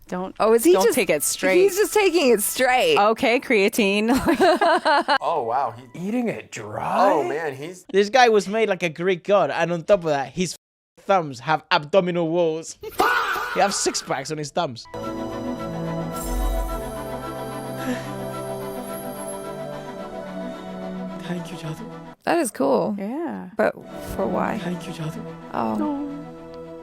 Don't. Oh, is he don't just take it straight? He's just taking it straight. Okay, creatine. Oh wow, Eating it dry? oh man, he's This guy was made like a Greek god, and on top of that, his thumbs have abdominal walls. He has 6 packs on his thumbs. Thank you, Jadoo. That is cool. Yeah. But for why? Thank you, Jadoo. Oh.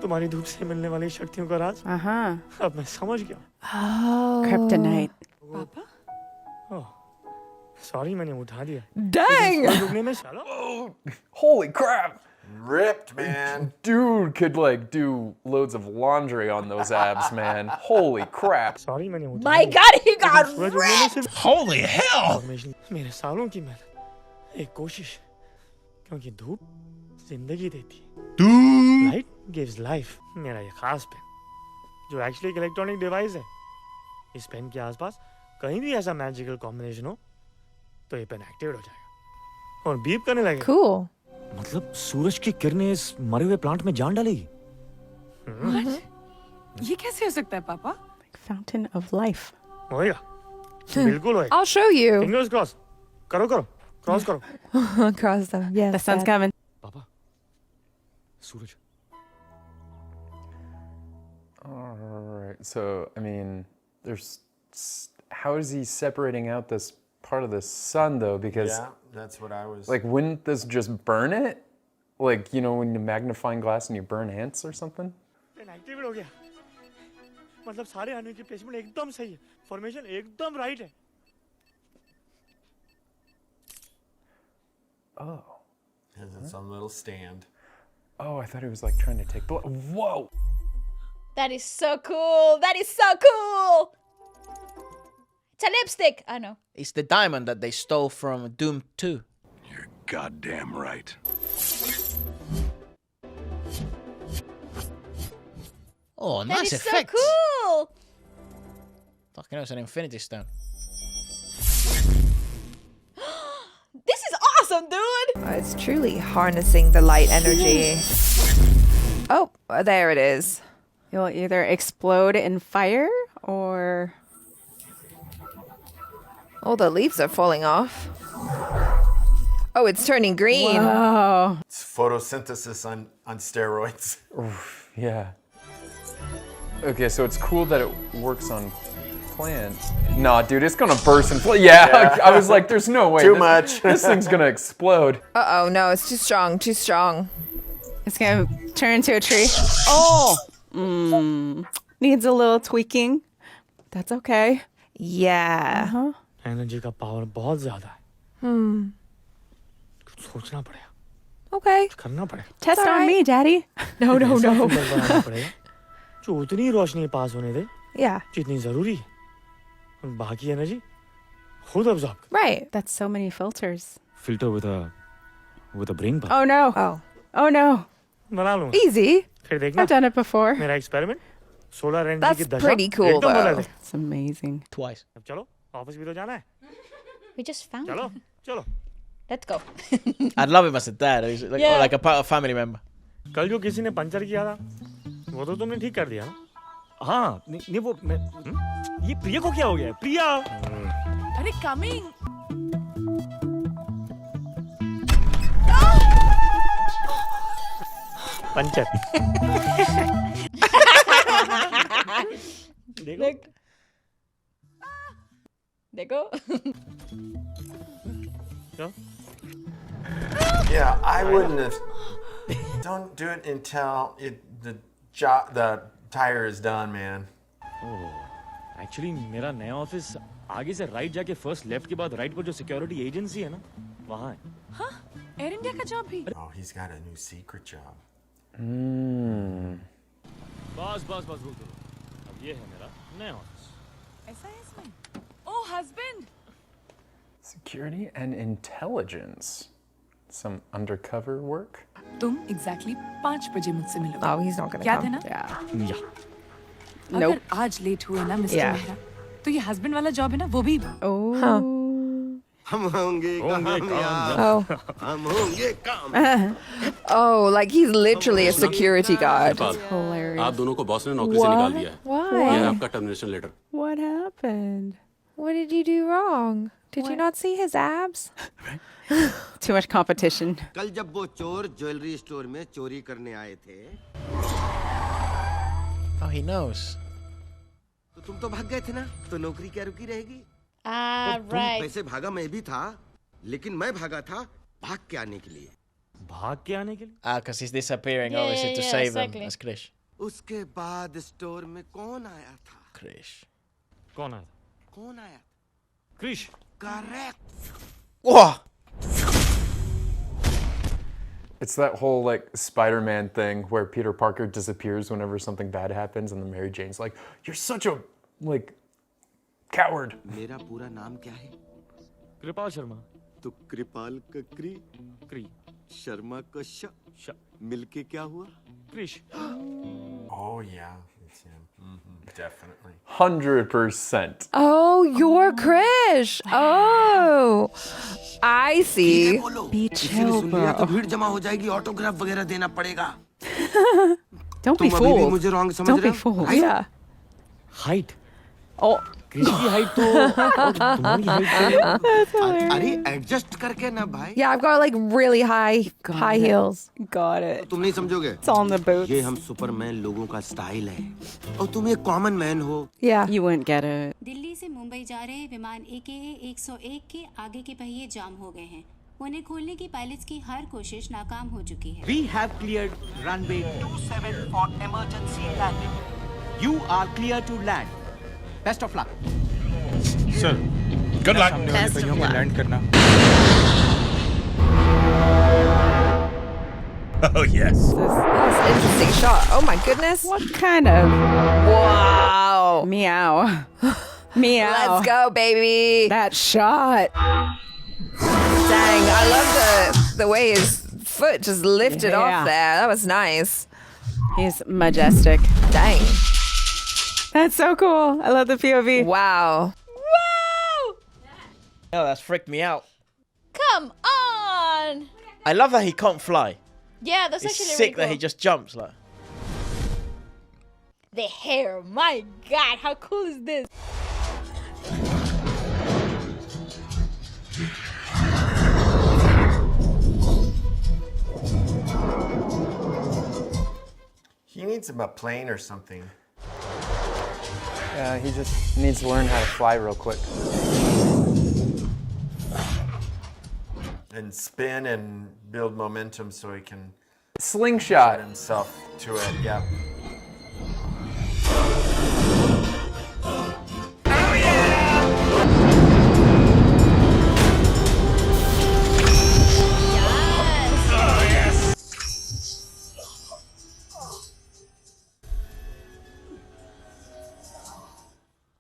तुम्हारी धूप से मिलने वाली शक्तियों का राज Uh-huh. अब मैं समझ गया. Oh. Kryptonite. Sorry, मैंने उठा दिया. Dang! रुकने में चलो. Holy crap! ripped, man. Dude could like do loads of laundry on those abs, man. Holy crap. Sorry, मैंने उठा My दिया. God, he got सूरज उगने में ripped! सिर्फ Holy hell! formation मेरे सालों की मेहनत, एक कोशिश, क्योंकि धूप जिंदगी देती है. Light gives life. मेरा ये खास पेन, जो एक्चुअली एक इलेक्ट्रॉनिक डिवाइस है. इस पेन के आसपास कहीं भी ऐसा मैजिकल कॉम्बिनेशन हो, तो ये पेन एक्टिवेट हो जाएगा और बीप करने लगेगा. Cool. मतलब सूरज की किरणें इस मरे हुए प्लांट में जान डालेगी. ये कैसे हो सकता है पापा? Fountain of life. होएगा, बिल्कुल होएगा. I'll show you. Fingers cross करो करो, क्रॉस करो. Cross them. Yes. The sun's Dad. coming. पापा, सूरज. Alright, so, I mean, how is he separating out this part of the sun though? Because, Yeah, that's what I was. like, wouldn't this just burn it? Like, you know, when you magnifying glass and you burn ants or something? Pen activate हो गया. मतलब सारे अणु की placement एकदम सही है. Formation एकदम राइट है. Oh. It's on a little stand. Oh, I thought he was like trying to take blood. Whoa! That is so cool. That is so cool. It's a lipstick. I know. It's the diamond that they stole from Doom 2. You're goddamn right. Oh, That nice is effect. so cool. Fucking hell, it's an infinity stone. This is awesome, dude. It's truly harnessing the light energy. Oh, there it is. You'll either explode in fire or... Oh, the leaves are falling off. Oh, it's turning green. Oh. It's photosynthesis on steroids. Yeah. Okay, so it's cool that it works on plants. Nah, dude, it's gonna burst and yeah. I was like, there's no way. Too much. This thing's gonna explode. Uh-oh, no, it's too strong, too strong. It's going to turn into a tree. Oh! Needs a little tweaking. That's okay. Yeah. Uh-huh. Energy का power बहुत ज्यादा है. कुछ सोचना पड़ेगा, Okay. करना पड़ेगा. Test All on right. me, Daddy. No, no, ऐसा no. फिल्टर बनाना पड़ेगा जो उतनी रोशनी पास होने दे Yeah, जितनी जरूरी है. और बाकी एनर्जी खुद absorb. right. That's so many filters. Filter with a brain power. Oh, no. Oh, Oh, no. बना लूंगा. easy. फिर देखना I've done it before. मेरा एक्सपेरिमेंट सोलर एनर्जी That's की दशा pretty cool, एकदम बदल though. They. It's amazing. Twice. अब चलो ऑफिस भी तो जाना है. We just found चलो him. चलो. Let's go. I'd love him as a dad, or like, Yeah. or like a part of family member. कल जो किसी ने पंचर किया था वो तो तुमने ठीक कर दिया ना. हाँ नहीं वो मैं ये प्रिया को क्या हो गया है? प्रिया अरे कमिंग. पंचर. देखो देखो. क्या? Yeah, I wouldn't have. Don't do it until the tire is done, man. Actually मेरा नया ऑफिस आगे से राइट जाके फर्स्ट लेफ्ट के बाद राइट पर जो सिक्योरिटी एजेंसी है ना वहाँ है. एयर इंडिया का जॉब भी. Oh, he's got a new secret job. बस बस बस रुक. अब ये है मेरा नया ऑफिस. ऐसा है इसमें. Oh husband. Security and intelligence. Some undercover work? तुम एग्जैक्टली 5 बजे मुझसे मिलो. Oh, he's not gonna याद है come. ना? Yeah. या Nope. अगर आज लेट हुए ना मिस्टर Yeah. मेहरा, तो ये हस्बैंड वाला जॉब है ना वो भी. Oh. हम होंगे कामयाब Oh. हम होंगे कामयाब Oh, like he's literally a security guard. Hilarious. आप दोनों को बॉस ने नौकरी से निकाल दिया है Why? ये है आपका termination letter What happened? What did you do wrong? Did you not see his abs? Too much competition. कल जब वो चोर ज्वेलरी स्टोर में चोरी करने आए थे Oh, he knows. तो तुम तो भाग गए थे ना तो नौकरी क्या रुकी रहेगी Ah, तुम right. पैसे भागा मैं भी था लेकिन मैं भागा था भाग के आने के लिए भाग के आने के लिए Ah, because he's disappearing, Yeah, obviously, yeah, to yeah, save exactly. them. That's Krish. उसके बाद स्टोर में कौन आया था Krish. कौन आया था कौन आया Krish correct Whoa! It's that whole like Spider-Man thing where Peter Parker disappears whenever something bad happens, and then Mary Jane's like, "You're such a like coward." मेरा पूरा नाम क्या है कृपाल शर्मा तो कृपाल का क्री क्री शर्मा का श मिलके क्या हुआ Krrish Oh yeah, it's him. Definitely. 100%. Oh, you're Krish. Oh, I see. Be किसी ने chill, सुन लिया तो bro. भीड़ जमा हो जाएगी ऑटोग्राफ वगैरह देना पड़ेगा Don't be तुम अभी भी fooled. मुझे रॉन्ग समझ Don't रहे be हो fooled. Yeah. Height Oh, Krish की हाइट तो और तुम्हारी हाइट तो अरे एडजस्ट करके ना भाई Yeah, I've got like really high heels. got it. तुम नहीं समझोगे It's on the boots. ये हम सुपरमैन लोगों का स्टाइल है और तुम एक कॉमन मैन हो Yeah. You wouldn't get it. Delhi से मुंबई जा रहे विमान AKA 101 के आगे के पहिए जाम हो गए हैं उन्हें खोलने की पायलट्स की हर कोशिश नाकाम हो चुकी है We have cleared runway 27 for emergency landing. You are clear to land. Best of luck. Sir Good luck. Best of luck. Land करना Oh yes. That's an interesting shot. Oh my goodness. What kind of Wow. meow? Meow. Let's go, baby. That shot. Dang, I love the way his foot just lifted Yeah. off there. That was nice. He's majestic. Dang. That's so cool. I love the POV. Wow. Wow! Oh, that's freaked me out. Come on! I love that he can't fly. Yeah, that's It's actually sick really that he cool. just jumps like. The hair, my god, how cool is this? He needs him a plane or something. Yeah, he just needs to learn how to fly real quick. And spin and build momentum so he can Slingshot. get himself to it. Yep.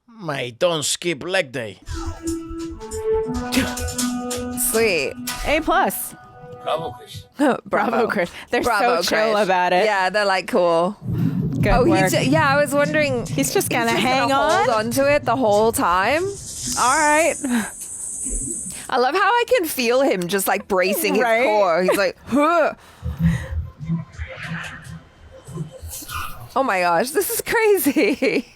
Mate, don't skip leg day. Sweet. A plus. Bravo, Krish. Bravo, Chris. They're Bravo, so chill Krish. about it. Yeah, they're like cool. Good Oh, work. yeah, I was wondering. He's just gonna he's hang hold on. to it the whole time. All right. I love how I can feel him just like bracing his Right? core. He's like, huh. Oh my gosh, this is crazy.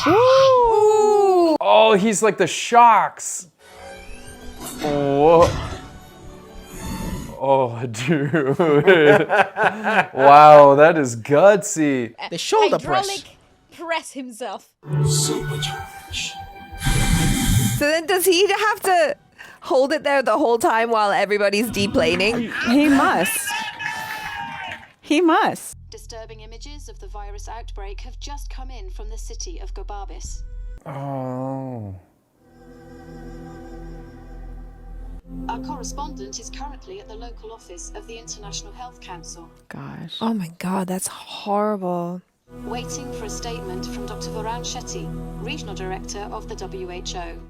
Ooh. Oh, he's like the shocks. Whoa. Oh, dude. Wow, that is gutsy. The shoulder Hydraulic press. press himself. So then does he have to hold it there the whole time while everybody's deplaning? He must. He must. Disturbing images of the virus outbreak have just come in from the city of Gobabis. Oh. Our correspondent is currently at the local office of the International Health Council, Gosh. Oh my god, that's horrible. waiting for a statement from Dr. Varun Shetty, Regional Director of the WHO.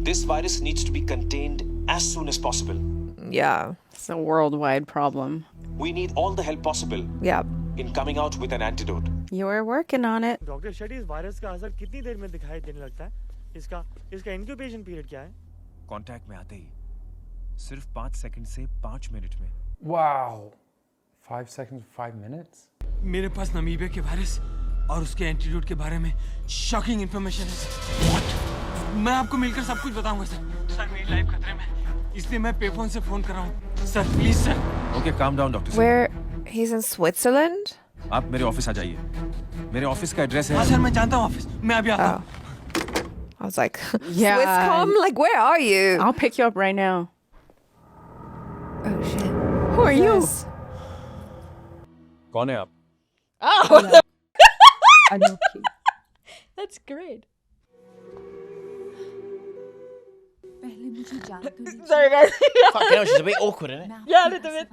This virus needs to be contained as soon as possible. Yeah. It's a worldwide problem. We need all the help possible Yeah. in coming out with an antidote. You were working on it. Doctor Shetty इस virus का असर कितनी देर में दिखाई देने लगता है इसका इंक्यूबेशन पीरियड क्या है? कांटेक्ट में आते ही सिर्फ 5 सेकंड से 5 मिनट में। Wow. 5 seconds, 5 minutes? मेरे पास नामीबिया के वायरस और उसके एंटीडोट के बारे में शॉकिंग इंफॉर्मेशन है सर। What? मैं आपको मिलकर सब कुछ बताऊंगा सर। सर मेरी लाइफ खतरे में है, इसलिए मैं पेफोन से फोन कर रहा हूँ। Sir please sir. Okay calm down doctor Singh. Where he's in Switzerland? आप मेरे ऑफिस आ जाइए। मेरे ऑफिस का एड्रेस है। हाँ सर मैं जानता हूँ ऑफिस। मैं अभी आता हूँ। I was like, Yeah. Swisscom? Like, where are you? I'll pick you up right now. Oh shit. Who are you? कौन है आप? Oh, Anoki. that's great. पहले मुझे जान तो लीजिए। Sorry, guys. Fucking hell, she's a bit awkward, isn't it? Yeah, a little bit.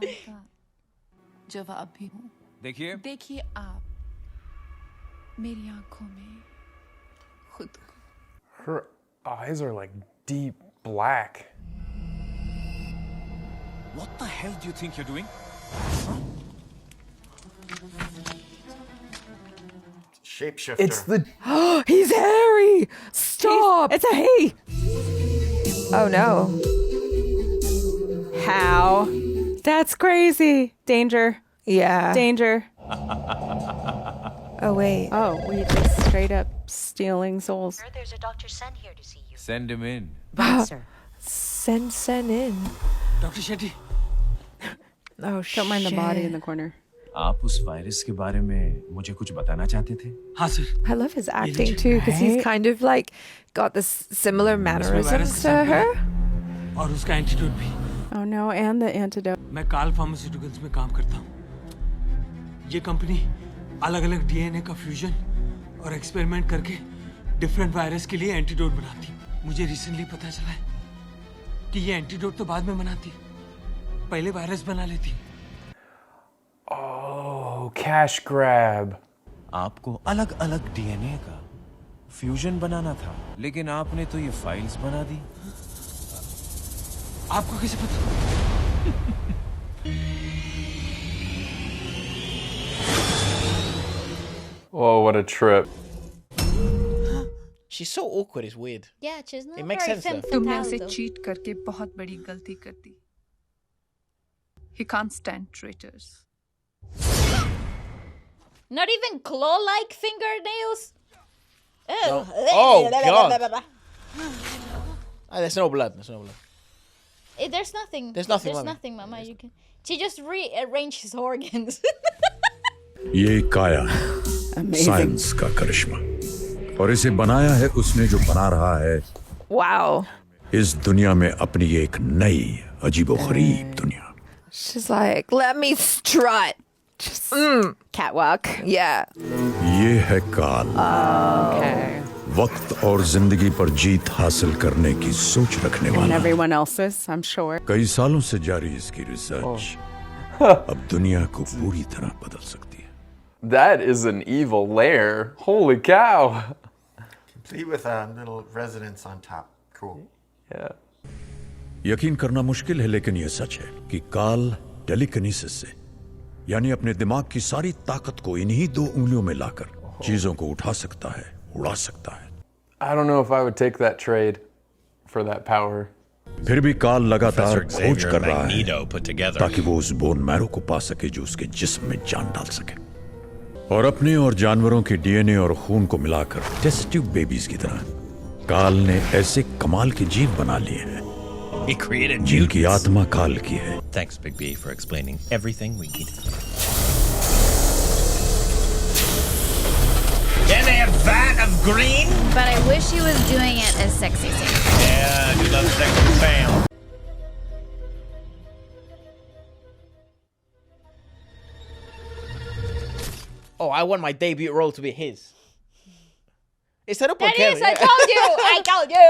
जवाब भी हूँ। देखिए देखिए आप मेरी आंखों में खुद को। Her eyes are like deep black. What the hell do you think you're doing? Shapeshifter. It's the He's hairy! Stop! It's a he. Oh no. How? That's crazy. Danger. Yeah. Danger. Oh wait. Oh, we just straight up stealing souls. There's a Dr. Sen here to see you. Send him in. Sir. Send in. Doctor Shetty. Oh Don't mind the body in shit. the corner. आप उस virus के बारे में मुझे कुछ बताना चाहते थे? हाँ sir. I love his acting too, because he's kind of like got this similar mannerisms to her. और उसका एंटीडोट भी। Oh no, and the antidote. मैं काल फार्मास्यूटिकल्स में काम करता हूँ। ये कंपनी अलग-अलग डीएनए का फ्यूजन और एक्सपेरिमेंट करके डिफरेंट वायरस के लिए एंटीडोट बनाती। मुझे रिसेंटली पता चला है कि ये एंटीडोट तो बाद में बनाती, पहले वायरस बना लेती। Oh, cash grab. आपको अलग-अलग डीएनए का फ्यूजन बनाना था, लेकिन आपने तो ये फाइल्स बना दी। आपको कैसे पता? Whoa, what a trip. She's so awkward, it's weird. Yeah, she's not It makes very sense, though. तुमने femme उसे fatale, though. चीट करके बहुत बड़ी गलती कर दी। He can't stand traitors. Not even claw-like fingernails. No. Oh, God. Ah, there's no blood. There's no blood. There's nothing. There's nothing, There's Mummy. nothing, Mama. You can. She just rearranged his organs. ये काया है Amazing. Science का करिश्मा और इसे बनाया है उसने जो बना रहा है Wow. इस दुनिया में अपनी एक नई अजीबोगरीब दुनिया। She's like, let me strut. Just, Catwalk. yeah. ये है काल, Okay. वक्त और जिंदगी पर जीत हासिल करने की सोच रखने And वाला। everyone else's, I'm sure. कई सालों से जारी इसकी रिसर्च अब दुनिया को पूरी तरह बदल सकती है। That is an evil lair. Holy cow. Complete with a little residence on top. Cool. Yeah. यकीन करना मुश्किल है लेकिन यह सच है कि काल टेलीकिनेसिस से यानी अपने दिमाग की सारी ताकत को इन्हीं 2 उंगलियों में लाकर चीजों को उठा सकता है, उड़ा सकता है। I don't know if I would take that trade for that power. फिर भी काल लगातार Professor खोज Xavier कर रहा है Magneto put together. ताकि वो उस बोन मैरो को पा सके जो उसके जिस्म में जान डाल सके और अपने और जानवरों के डीएनए और खून को मिलाकर टेस्ट ट्यूब बेबीज की तरह काल ने ऐसे कमाल के जीव बना लिए हैं He created जिनकी mutants. आत्मा काल की है। Thanks, Big B, for explaining everything we need. Then they have vat of green? But I wish he was doing it as sexy sexy. Yeah, I do love sexy fam. Oh, I want my debut role to be his. It's set up on That Kevin. is, I told you. I told you.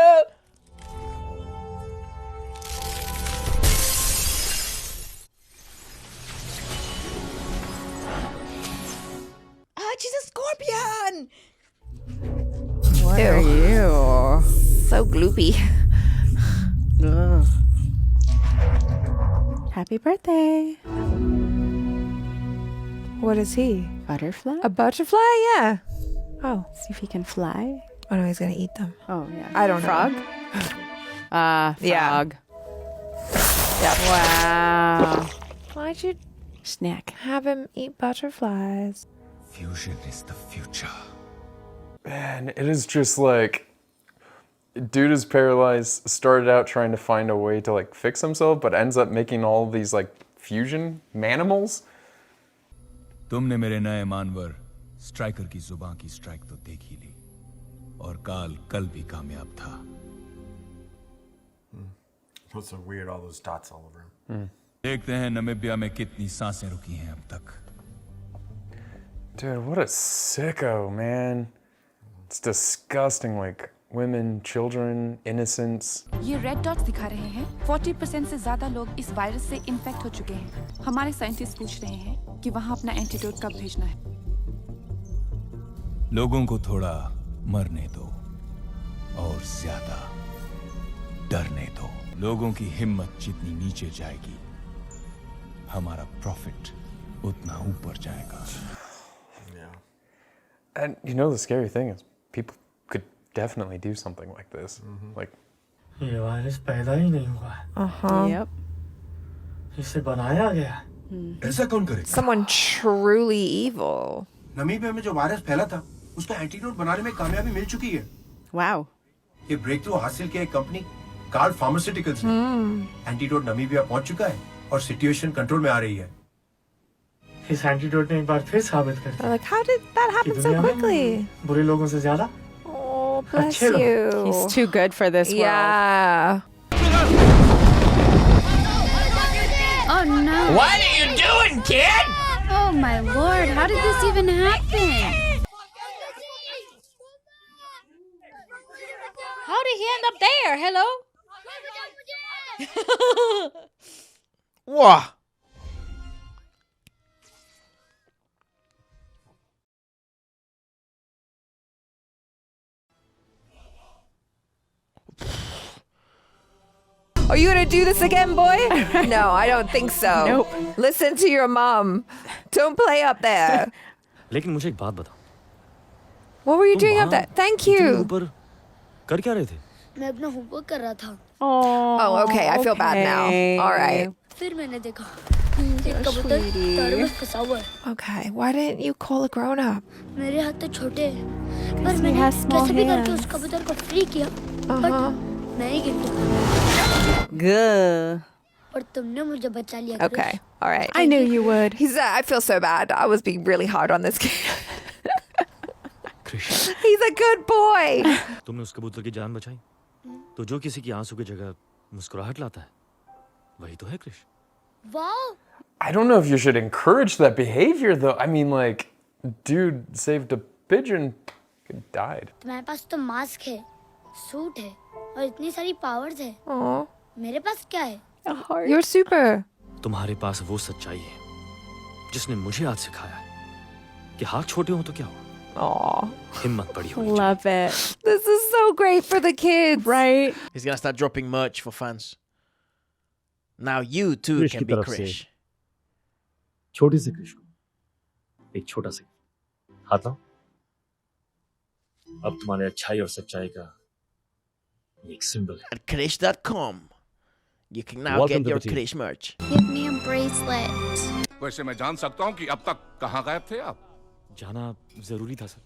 Ah, she's a scorpion. What are you? So gloopy. Ugh. Happy birthday. What is he? Butterfly? A butterfly? Yeah. Oh. See if he can fly. Oh no, he's gonna eat them. Oh yeah. I don't know. Frog? Yeah. Frog. Yep. Wow. Why'd you Snack. have him eat butterflies? Fusion is the future. Man, it is just like, dude is paralyzed, started out trying to find a way to like fix himself, but ends up making all these like fusion manimals. तुमने मेरे नए मानवर striker की जुबान की strike तो देख ही ली और काल कल भी कामयाब था। What's so weird? All those dots all over him. देखते हैं नमीबिया में कितनी सांसें रुकी हैं अब तक। Dude, what a sicko, man. It's disgusting, like women, children, innocents. ये रेड डॉट्स दिखा रहे हैं 40% से ज्यादा लोग इस वायरस से इन्फेक्ट हो चुके हैं। हमारे साइंटिस्ट पूछ रहे हैं कि वहाँ अपना एंटीडोट कब भेजना है। लोगों को थोड़ा मरने दो और ज्यादा डरने दो। लोगों की हिम्मत जितनी नीचे जाएगी, हमारा प्रॉफिट उतना ऊपर जाएगा। And you know the scary thing is, people could definitely do something like this. Like, ये वायरस पैदा ही नहीं हुआ है। Yep. इसे बनाया गया है। ऐसा कौन करेगा? Someone truly evil. नमीबिया में जो वायरस फैला था, उसका एंटीडोट बनाने में कामयाबी मिल चुकी है। Wow. ये ब्रेक थ्रू हासिल किया एक कंपनी कार्ल फार्मास्यूटिकल्स ने। एंटीडोट नमीबिया पहुंच चुका है और सिचुएशन कंट्रोल में आ रही है। इस एंटीडोट ने एक बार फिर साबित कर दिया Like, how did that happen so quickly? बुरे लोगों से ज्यादा Oh, bless अच्छे लोग। you. He's too good for this world. Yeah. Oh no. What are you doing, kid? Oh my lord, how did this even happen? How did he end up there? Hello? Wow. Are you gonna do this again, boy? No, I don't think so. Nope. Listen to your mom. Don't play up there. लेकिन मुझे एक बात बताओ। What were you doing up there? Thank you. ऊपर कर क्या रहे थे? मैं अपना होमवर्क कर रहा था। Oh, okay. I feel bad now. All right. फिर मैंने देखा एक कबूतर तारे में फंसा हुआ है। Okay. Why didn't you call a grown up? मेरे हाथ तो छोटे हैं, पर मैंने कैसे भी करके उस कबूतर को फ्री किया। बट मैं ही गिर गया। Good. और तुमने मुझे बचा लिया। Okay. All right. I knew you would. I feel so bad. I was being really hard on this kid. He's a good boy. तुमने उस कबूतर की जान बचाई, तो जो किसी की आंसू की जगह मुस्कुराहट लाता है, वही तो है कृष। Wow. I don't know if you should encourage that behavior, though. I mean, like, dude saved a pigeon, it died. तुम्हारे पास तो मास्क है, सूट है, और इतनी सारी पावर्स है। Aw. मेरे पास क्या है? You're super. तुम्हारे पास वो सच्चाई है जिसने मुझे आज सिखाया है कि हाथ छोटे हो तो क्या हो, Aw. हिम्मत बड़ी हो। Love it. This is so great for the kids. Right? He's gonna start dropping merch for fans. Now you too Krish can की be तरफ से Krish. छोटे से कृष को एक छोटा सा हाथ लाओ। अब तुम्हारे अच्छाई और सच्चाई का एक सिंबल है। At Krish.com, you can now Welcome get to your the team. Krish merch. Give me a bracelet. वैसे मैं जान सकता हूँ कि अब तक कहाँ गायब थे आप? जाना जरूरी था सर।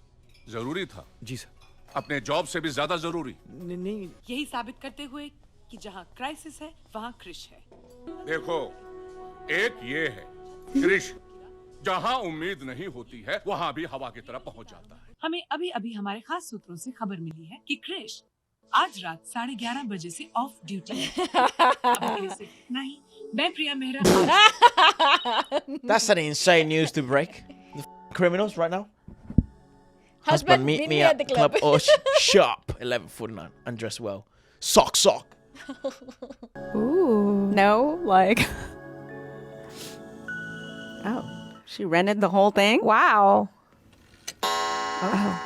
जरूरी था? जी सर। अपने जॉब से भी ज्यादा जरूरी? नहीं। यही साबित करते हुए कि जहाँ क्राइसिस है वहाँ क्रिश है। देखो, एक ये है कृष, जहाँ उम्मीद नहीं होती है वहाँ भी हवा की तरह पहुँच जाता है। हमें अभी अभी हमारे खास सूत्रों से खबर मिली है कि क्रिश आज रात 11:30 बजे से ऑफ ड्यूटी है। अब के लिए सिर्फ इतना ही। मैं प्रिया Mehra. That's an insane news to break. The criminals right now. Husband, meet me at the Club Osh sharp 11:49 and dress well. Sock. Ooh. No, like. Oh, she rented the whole thing? Wow. Oh.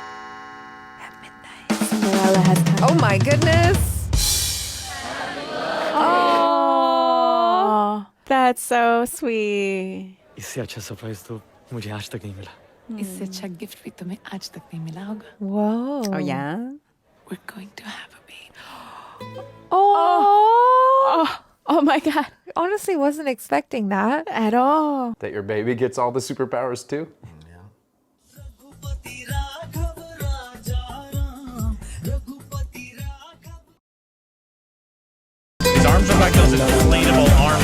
At midnight, Cinderella has come. Oh my goodness. Oh, that's so sweet. इससे अच्छा surprise तो मुझे आज तक नहीं मिला। इससे अच्छा गिफ्ट भी तुम्हें आज तक नहीं मिला होगा। Whoa. Oh, yeah? We're going to have a baby. Oh my God. Honestly, wasn't expecting that at all. That your baby gets all the superpowers too? His arms are like those inflatable arm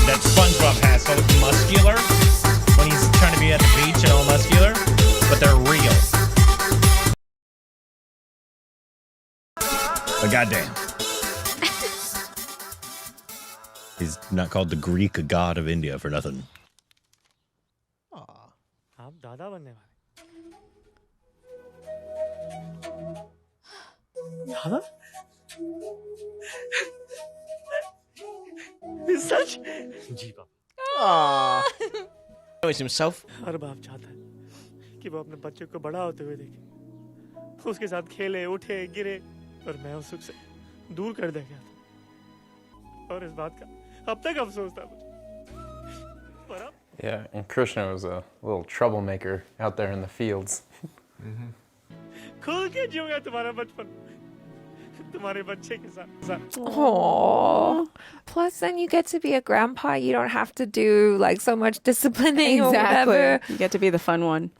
that SpongeBob has, so it's muscular when he's trying to be at the beach and all muscular, but they're real. But goddamn. He's not called the Greek god of India for nothing. आप दादा बनने वाले दादा सच जी पापा Aww. Knows himself. हर बाप चाहता है कि वो अपने बच्चे को बड़ा होते हुए देखे, उसके साथ खेले, उठे, गिरे, और मैं उस सुख से दूर कर दे गया था। और इस बात का अब तक अफसोस था मुझे। पर अब Yeah, and Krishna was a little troublemaker out there in the fields. खुल के जिऊंगा तुम्हारा बचपन तुम्हारे बच्चे के साथ। Aww. Plus, then you get to be a grandpa. You don't have to do like so much disciplining or whatever. You get to be the fun one.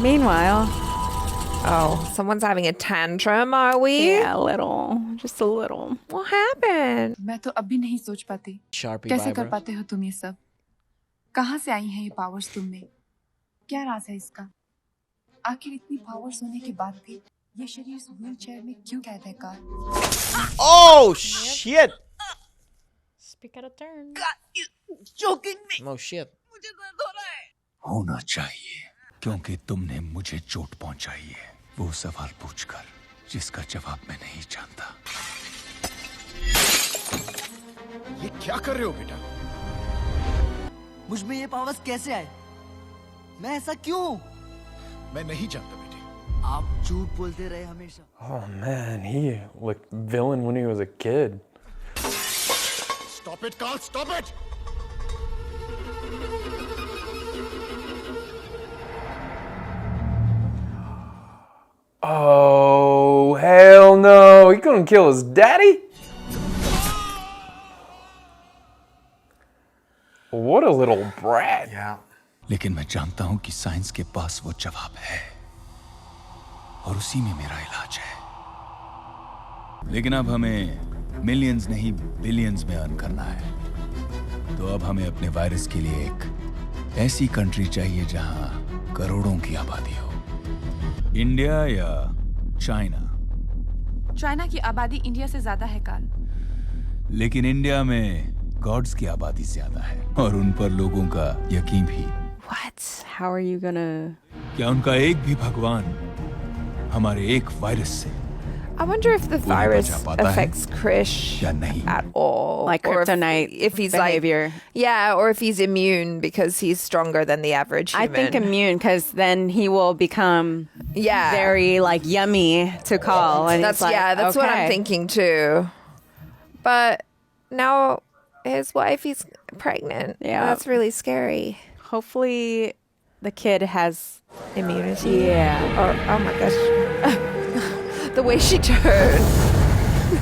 Meanwhile, someone's having a tantrum, are we? Yeah, a little. Just a little. What happened? मैं तो अभी नहीं सोच पाती Sharpie कैसे vibra. कर पाते हो तुम ये सब? कहाँ से आई हैं ये पावर्स तुम में? क्या राज है इसका? आखिर इतनी पावर्स होने के बाद भी ये शरीर इस व्हीलचेयर में क्यों कैद है car? Oh shit! Speak out of turn. Joking me. No shit. मुझे दर्द हो रहा है। होना चाहिए क्योंकि तुमने मुझे चोट पहुंचाई है वो सवाल पूछकर जिसका जवाब मैं नहीं जानता। ये क्या कर रहे हो बेटा? मुझ में ये पावर्स कैसे आए? मैं ऐसा क्यों? मैं नहीं जानता बेटे। आप झूठ बोलते रहे हमेशा। Oh man, he looked villain when he was a kid. Stop it, Carl! Stop it! Oh, hell no. He couldn't kill his daddy? What a little brat. Yeah. लेकिन मैं जानता हूं कि साइंस के पास वो जवाब है और उसी में मेरा इलाज है। लेकिन अब हमें मिलियंस नहीं बिलियंस में अर्न करना है। तो अब हमें अपने वायरस के लिए एक ऐसी कंट्री चाहिए जहां करोड़ों की आबादी हो। इंडिया या चाइना? चाइना की आबादी इंडिया से ज्यादा है काल। लेकिन इंडिया में गॉड्स की आबादी ज्यादा है और उन पर लोगों का यकीन भी। What? How are you gonna? क्या उनका एक भी भगवान हमारे एक वायरस से I wonder if the virus affects Krish at all. Like or kryptonite if he's behavior. like, yeah, or if he's immune because he's stronger than the average I human. think immune, because then he will become very like yummy to call. And That's it's like, that's what I'm okay. thinking too. But now his wife is pregnant. Yeah. That's really scary. Hopefully the kid has immunity. Yeah. Or oh my gosh. The way she turned.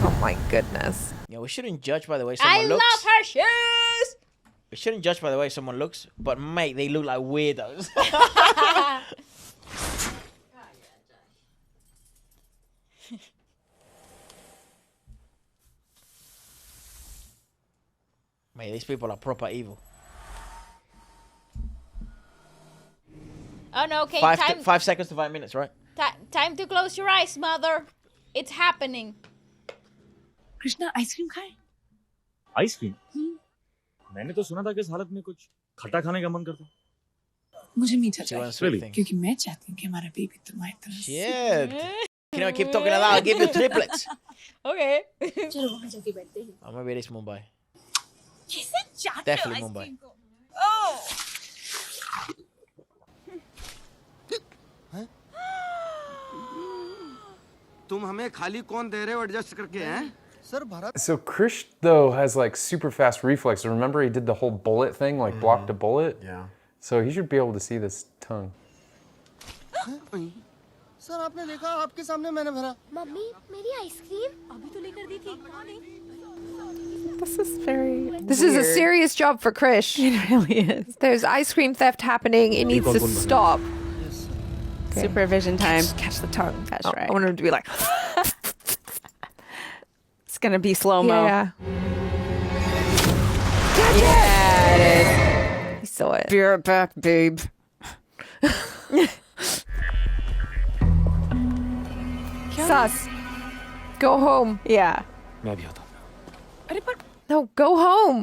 Oh my goodness. Yeah, we shouldn't judge by the way someone I looks. love her shoes. We shouldn't judge by the way someone looks, but mate, they look like weirdos. Mate, these people are proper evil. Oh no, okay, 5 seconds to 5 minutes, right? time to close your eyes, mother. It's happening. Krishna ice cream खाए? Ice cream? मैंने तो सुना था कि इस हालत में कुछ खट्टा खाने का मन करता। मुझे मीठा She wants चाहिए sweet thing. क्योंकि मैं चाहती हूँ कि हमारा बेबी तुम्हारी तरह से- Shit. You know, keep talking like that. I'll give you triplets. Okay. चलो वहाँ जाके बैठते हैं। Oh, maybe it is Mumbai. कैसे चाहते हो Definitely Mumbai. आइसक्रीम को? Oh. तुम हमें खाली कौन दे रहे हो एडजस्ट करके हैं? Sir Bharat So Krish, though, has like super fast reflexes. Remember, he did the whole bullet thing, like blocked a bullet? Yeah. So he should be able to see this tongue. Sir आपने देखा आपके सामने मैंने भरा। Mummy मेरी ice cream अभी तो लेकर दी थी। This is very. This is a weird. serious job for Krish. It really is. There's ice cream theft happening. It needs to stop. Supervision time. Catch the tongue. That's Oh, right. I want him to be like. It's gonna be slow mo. Yeah. Yeah, it is. He saw it. Be right back, babe. Sus. Go home. Yeah. मैं भी आता हूँ। No, go home.